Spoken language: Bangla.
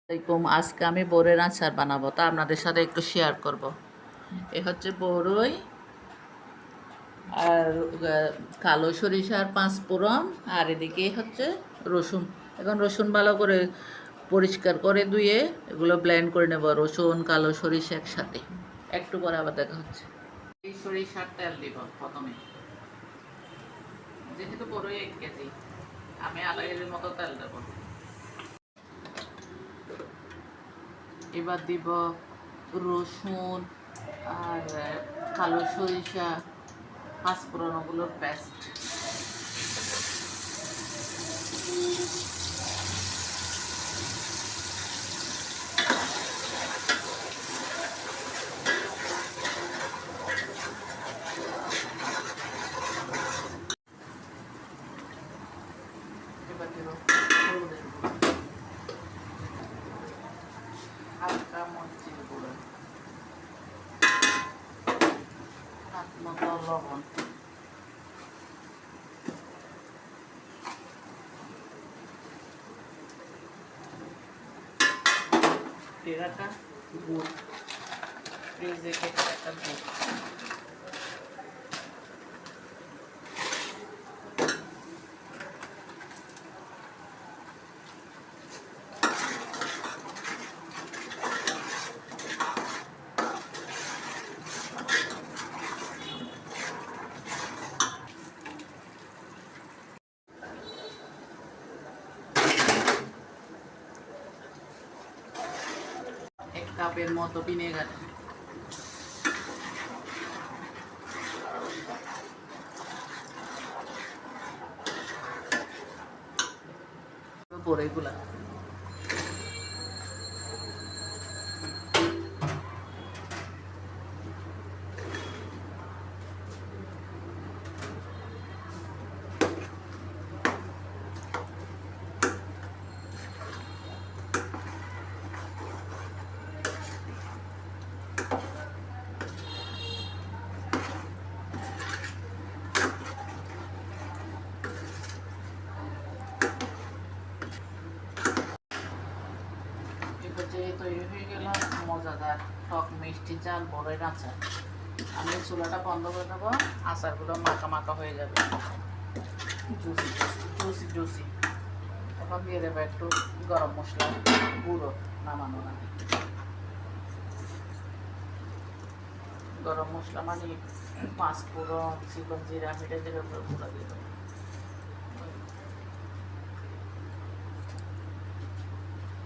আসসালামাইকুম। আজকে আমি বড়ইয়ের আচার বানাবো, তা আপনাদের সাথে একটু শেয়ার করব। এ হচ্ছে বড়ই আর কালো সরিষার 5 ফোড়ন, আর এদিকে হচ্ছে রসুন। এখন রসুন ভালো করে পরিষ্কার করে ধুয়ে এগুলো ব্লেন্ড করে নেব, রসুন কালো সরিষা একসাথে। একটু পরে আবার দেখা হচ্ছে। এই সরিষার তেল দিব প্রথমে, যেহেতু বড়ই 1 কেজি, আমি আধা কেজির মতো তেল দেব। এবার দিব রসুন আর কালো সরিষা, পাঁচফোড়ন, ওগুলোর পেস্ট। এবার দিব হলুদের গুঁড়ো, হালকা মরিচের গুঁড়ো, হাত মতো লবণ, রাখা গুড়, ফ্রিজে কেটে রাখা গুড়। এক কাপের মতো ভিনেগার, বড়ইগুলা যে তৈরি হয়ে গেল মজাদার টক মিষ্টি ঝাল বড়ইয়ের আচার। আমি চুলাটা বন্ধ করে দেবো, আচারগুলো মাখা মাখা হয়ে যাবে, জুসি জুসি জুসি। এখন দিয়ে দেবো একটু গরম মশলা গুঁড়ো, নামানো না, গরম মশলা মানে 5 ফোড়ন, চিকন জিরা, মিঠা জিরা গুঁড়ো দিয়ে দেবো।